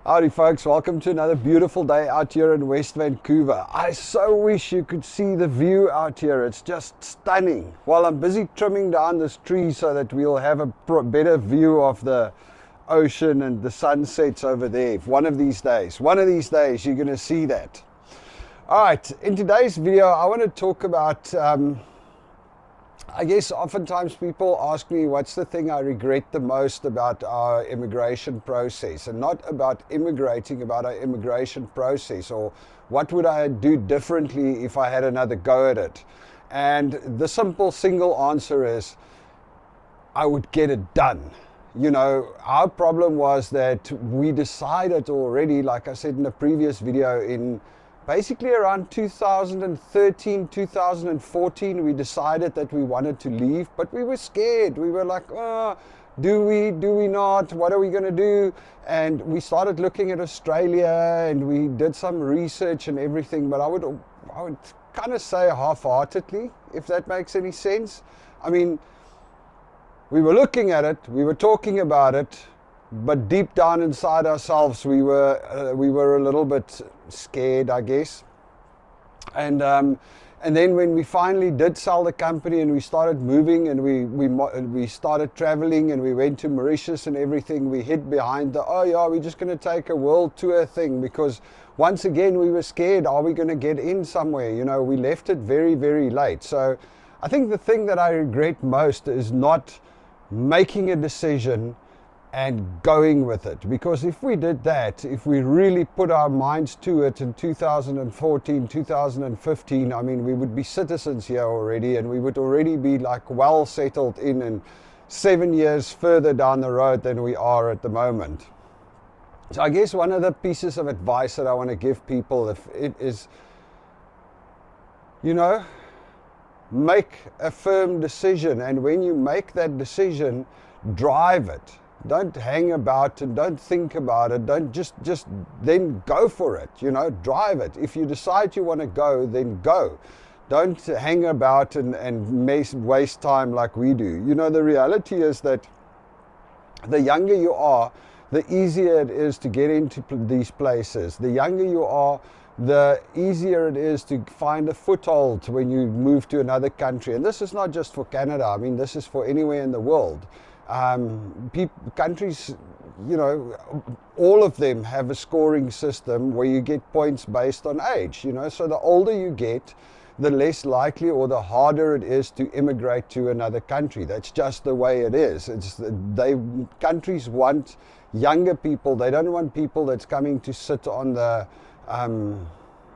Howdy folks, welcome to another beautiful day out here in West Vancouver. I so wish you could see the view out here. It's just stunning. While I'm busy trimming down this tree so that we'll have a better view of the ocean and the sunsets over there. One of these days you're going to see that. Alright, in today's video I want to talk about I guess oftentimes people ask me what's the thing I regret the most about our immigration process, and not about immigrating, about our immigration process, or what would I do differently if I had another go at it. And the simple single answer is I would get it done. You know, our problem was that we decided already, like I said in the previous video, in basically around 2013, 2014, we decided that we wanted to leave, but we were scared. We were like, oh, do we not? What are we going to do? And we started looking at Australia and we did some research and everything, but I would kind of say half-heartedly, if that makes any sense. I mean, we were looking at it, we were talking about it, but deep down inside ourselves, we were a little bit scared, I guess. And then when we finally did sell the company and we started moving and we started traveling and we went to Mauritius and everything, we hid behind the, oh yeah, we're just going to take a world tour thing, because once again we were scared, are we going to get in somewhere? You know, we left it very, very late. So I think the thing that I regret most is not making a decision and going with it, because if we did that, if we really put our minds to it in 2014, 2015, I mean, we would be citizens here already, and we would already be like well settled in and 7 years further down the road than we are at the moment. So I guess one of the pieces of advice that I want to give people, if it is, you know, make a firm decision, and when you make that decision, drive it. Don't hang about and don't think about it. Don't just then go for it, you know, drive it. If you decide you want to go, then go. Don't hang about and waste time like we do. You know, the reality is that the younger you are, the easier it is to get into these places. The younger you are, the easier it is to find a foothold when you move to another country. And this is not just for Canada. I mean, this is for anywhere in the world. Countries, you know, all of them have a scoring system where you get points based on age, you know, so the older you get, the less likely or the harder it is to immigrate to another country. That's just the way it is. Countries want younger people. They don't want people that's coming to sit on the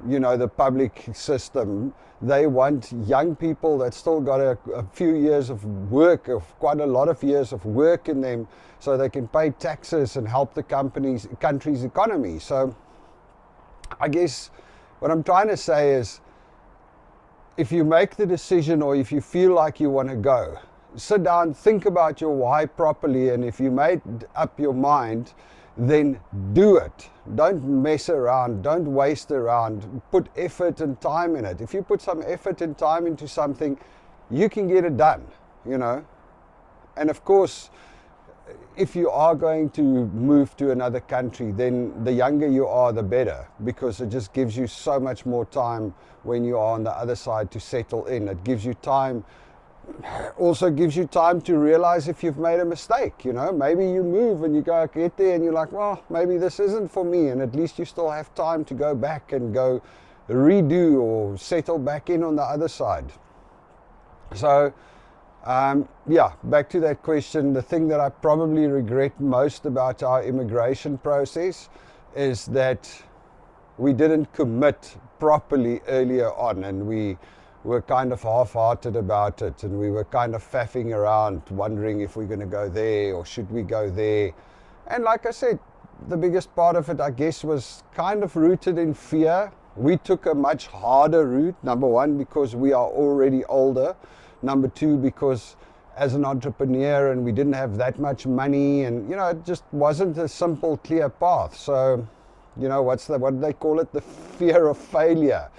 you know, the public system. They want young people that still got a few years of work, of quite a lot of years of work in them, so they can pay taxes and help the country's economy. So I guess what I'm trying to say is, if you make the decision or if you feel like you want to go, sit down, think about your why properly, and if you made up your mind, then do it. Don't mess around, don't waste around, put effort and time in it. If you put some effort and time into something, you can get it done, you know. And of course, if you are going to move to another country, then the younger you are, the better, because it just gives you so much more time when you are on the other side to settle in. It gives you time. Also gives you time to realize if you've made a mistake. You know, maybe you move and you get there and you're like, well, maybe this isn't for me, and at least you still have time to go back and go redo or settle back in on the other side. So yeah, back to that question, the thing that I probably regret most about our immigration process is that we didn't commit properly earlier on, and we were kind of half-hearted about it, and we were kind of faffing around, wondering if we're going to go there or should we go there. And like I said, the biggest part of it, I guess, was kind of rooted in fear. We took a much harder route, number one, because we are already older. Number two, because as an entrepreneur and we didn't have that much money, and, you know, it just wasn't a simple, clear path. So, you know, what do they call it? The fear of failure.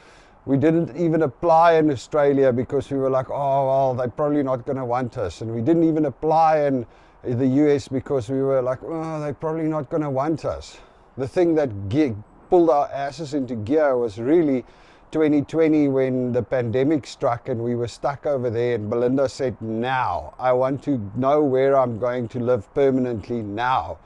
We didn't even apply in Australia because we were like, oh, well, they're probably not going to want us. And we didn't even apply in the US because we were like, oh, they're probably not going to want us. The thing that pulled our asses into gear was really 2020 when the pandemic struck and we were stuck over there, and Belinda said, now, I want to know where I'm going to live permanently now.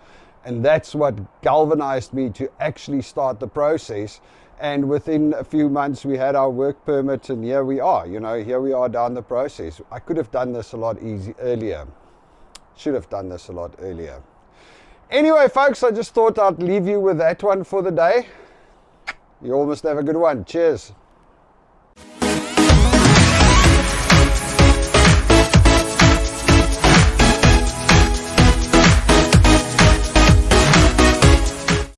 And that's what galvanized me to actually start the process. And within a few months we had our work permit, and here we are, here we are down the process. I could have done this a lot earlier. Should have done this a lot earlier. Anyway, folks, I just thought I'd leave you with that one for the day. You all must have a good one. Cheers.